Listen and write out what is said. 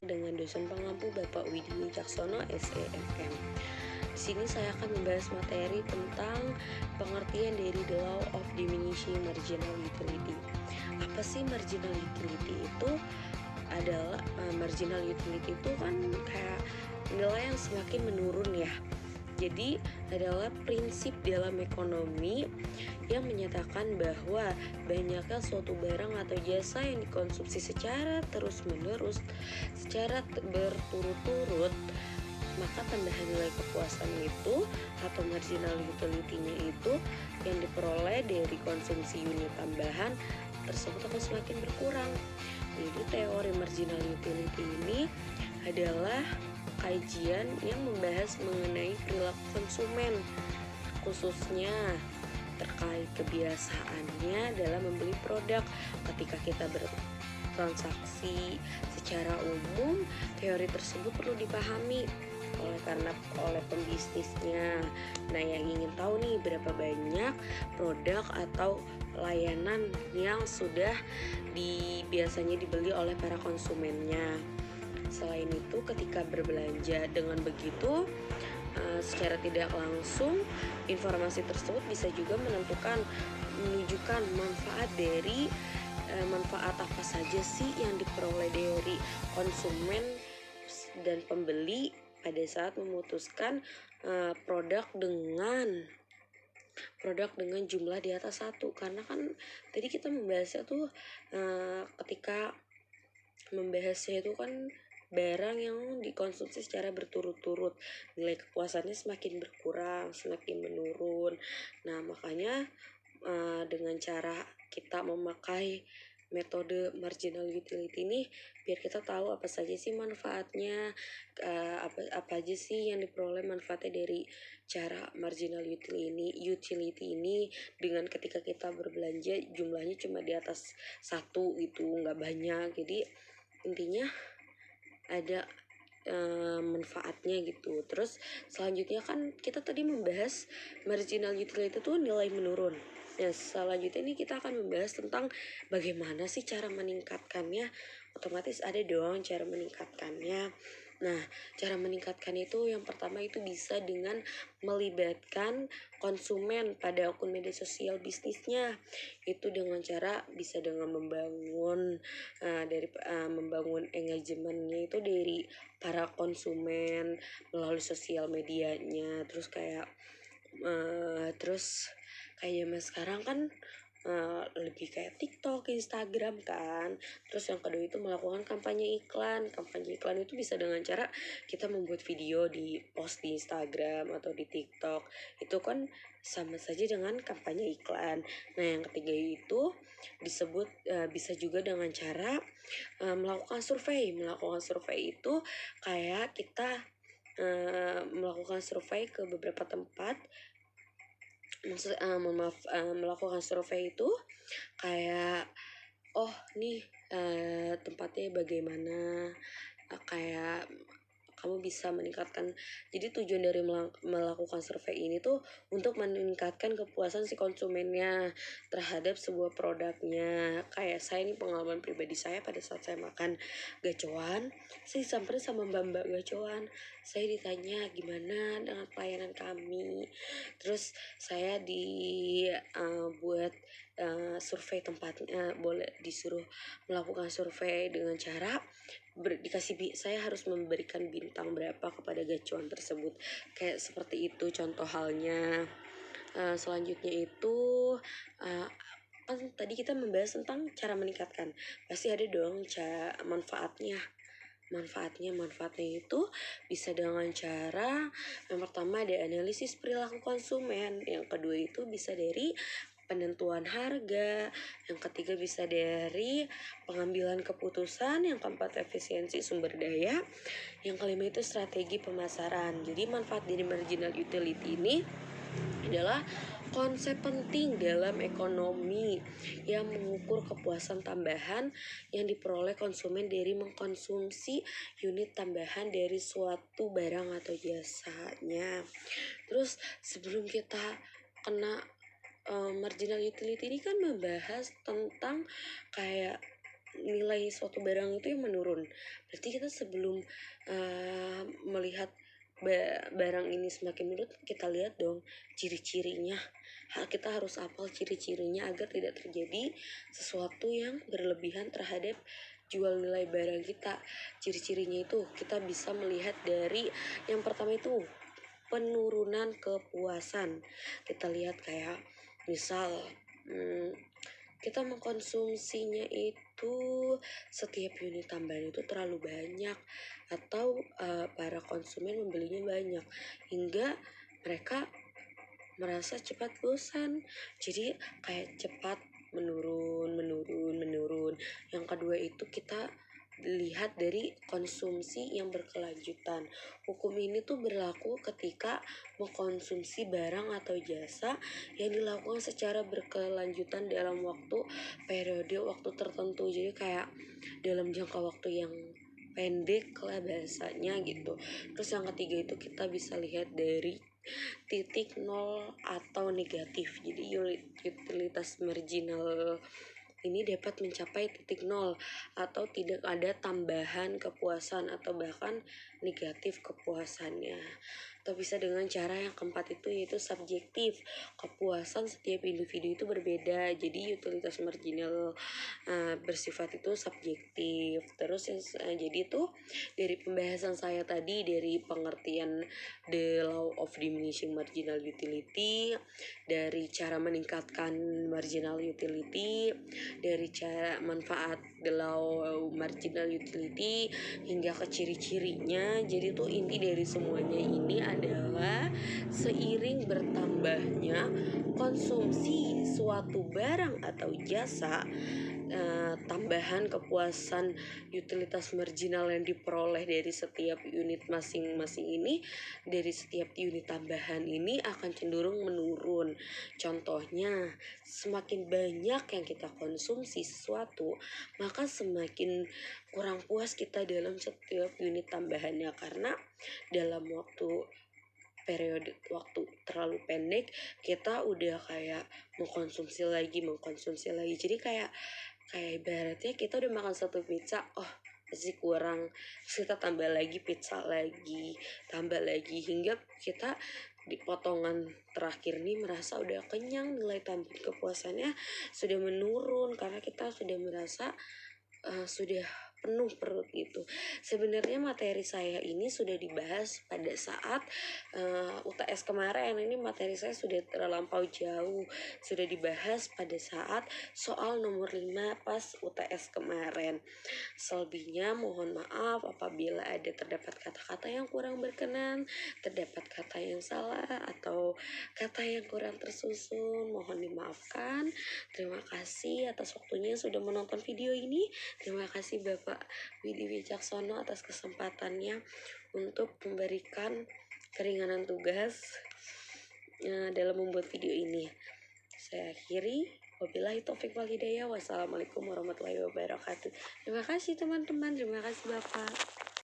Dengan dosen pengampu Bapak Widi Wicaksono SEMM. Di sini saya akan membahas materi tentang pengertian dari the law of diminishing marginal utility. Apa sih marginal utility itu? Adalah marginal utility itu kan kayak nilai yang semakin menurun ya. Jadi adalah prinsip dalam ekonomi yang menyatakan bahwa banyaknya suatu barang atau jasa yang dikonsumsi secara terus-menerus, secara berturut-turut, maka tambahan nilai kepuasan itu atau marginal utility-nya itu yang diperoleh dari konsumsi unit tambahan tersebut akan semakin berkurang. Jadi teori marginal utility ini adalah kajian yang membahas mengenai perilaku konsumen, khususnya terkait kebiasaannya dalam membeli produk. Ketika kita bertransaksi secara umum, teori tersebut perlu dipahami oleh pembisnisnya. Nah, yang ingin tahu nih berapa banyak produk atau layanan yang sudah biasanya dibeli oleh para konsumennya. Selain itu, ketika berbelanja dengan begitu, secara tidak langsung informasi tersebut bisa juga menunjukkan manfaat apa saja sih yang diperoleh dari konsumen dan pembeli pada saat memutuskan produk dengan jumlah di atas 1. Karena kan tadi kita membahasnya tuh ketika membahasnya itu kan barang yang dikonsumsi secara berturut-turut, nilai kepuasannya semakin berkurang, semakin menurun. Nah, makanya dengan cara kita memakai metode marginal utility ini, biar kita tahu apa saja sih manfaatnya, apa aja sih yang diperoleh manfaatnya dari cara marginal utility ini dengan ketika kita berbelanja jumlahnya cuma di atas 1 gitu, nggak banyak. Jadi intinya ada manfaatnya gitu. Terus selanjutnya kan kita tadi membahas marginal utility itu nilai menurun. Nah, selanjutnya ini kita akan membahas tentang bagaimana sih cara meningkatkannya. Otomatis ada dong cara meningkatkannya. Nah, cara meningkatkan itu yang pertama itu bisa dengan melibatkan konsumen pada akun media sosial bisnisnya. Itu dengan cara bisa dengan membangun engagementnya itu dari para konsumen melalui sosial medianya. Terus kayak zaman sekarang kan lebih kayak TikTok, Instagram kan. Terus yang kedua itu melakukan kampanye iklan. Kampanye iklan itu bisa dengan cara kita membuat video di post di Instagram atau di TikTok. Itu kan sama saja dengan kampanye iklan. Nah, yang ketiga itu disebut bisa juga dengan cara melakukan survei. Melakukan survei itu kayak kita melakukan survei ke beberapa tempat. Melakukan survei itu kayak nih tempatnya bagaimana, kayak kamu bisa meningkatkan. Jadi tujuan dari melakukan survei ini tuh untuk meningkatkan kepuasan si konsumennya terhadap sebuah produknya. Kayak saya ini pengalaman pribadi saya pada saat saya makan gacoan, saya disamperin sama mbak gacoan. Saya ditanya gimana dengan pelayanan kami. Terus saya buat survei tempatnya, boleh disuruh melakukan survei dengan cara saya harus memberikan bintang berapa kepada gacuan tersebut. Kayak seperti itu contoh halnya. Selanjutnya itu kan tadi kita membahas tentang cara meningkatkan. Pasti ada dong manfaatnya itu bisa dengan cara yang pertama ada analisis perilaku konsumen, yang kedua itu bisa dari penentuan harga, yang ketiga bisa dari pengambilan keputusan, yang keempat efisiensi sumber daya, yang kelima itu strategi pemasaran. Jadi manfaat dari marginal utility ini adalah konsep penting dalam ekonomi yang mengukur kepuasan tambahan yang diperoleh konsumen dari mengkonsumsi unit tambahan dari suatu barang atau jasanya. Terus sebelum kita kena Marginal utility ini kan membahas tentang kayak nilai suatu barang itu yang menurun. Berarti kita sebelum melihat barang ini semakin menurun, kita lihat dong ciri-cirinya. Kita harus hafal ciri-cirinya agar tidak terjadi sesuatu yang berlebihan terhadap jual nilai barang kita. Ciri-cirinya itu kita bisa melihat dari yang pertama itu penurunan kepuasan. Kita lihat kayak misal kita mengkonsumsinya itu setiap unit tambahan itu terlalu banyak, atau para konsumen membelinya banyak hingga mereka merasa cepat bosan, jadi kayak cepat menurun. Yang kedua itu kita lihat dari konsumsi yang berkelanjutan. Hukum ini tuh berlaku ketika mengkonsumsi barang atau jasa yang dilakukan secara berkelanjutan dalam periode waktu tertentu. Jadi kayak dalam jangka waktu yang pendek lah bahasanya gitu. Terus yang ketiga itu kita bisa lihat dari titik nol atau negatif. Jadi utilitas marginal ini dapat mencapai titik nol atau tidak ada tambahan kepuasan atau bahkan negatif kepuasannya. Atau bisa dengan cara yang keempat itu yaitu subjektif. Kepuasan setiap individu itu berbeda. Jadi utilitas marginal bersifat itu subjektif. Terus jadi itu dari pembahasan saya tadi, dari pengertian the law of diminishing marginal utility, dari cara meningkatkan marginal utility, dari cara manfaat the law marginal utility hingga ke ciri-cirinya. Jadi tuh inti dari semuanya ini adalah seiring bertambahnya konsumsi suatu barang atau jasa, tambahan kepuasan utilitas marginal yang diperoleh dari setiap unit masing-masing ini, dari setiap unit tambahan ini akan cenderung menurun. Contohnya, semakin banyak yang kita konsumsi sesuatu, maka semakin kurang puas kita dalam setiap unit tambahannya, karena dalam periode waktu terlalu pendek kita udah kayak mengkonsumsi lagi. Jadi kayak ibaratnya kita udah makan satu pizza, masih kurang, terus kita tambah lagi pizza lagi, tambah lagi, hingga kita di potongan terakhir nih merasa udah kenyang, nilai tambah kepuasannya sudah menurun karena kita sudah merasa sudah penuh perut gitu. Sebenarnya materi saya ini sudah dibahas pada saat UTS kemarin. Ini materi saya sudah terlampau jauh, sudah dibahas pada saat soal nomor 5 pas UTS kemarin. Selebihnya mohon maaf apabila ada terdapat kata-kata yang kurang berkenan, terdapat kata yang salah, atau kata yang kurang tersusun, mohon dimaafkan. Terima kasih atas waktunya sudah menonton video ini. Terima kasih Bapak Widi Wicaksono atas kesempatannya untuk memberikan keringanan tugas dalam membuat video ini. Saya akhiri. Wabillahi taufik wal hidayah. Wassalamualaikum warahmatullahi wabarakatuh. Terima kasih teman-teman. Terima kasih Bapak.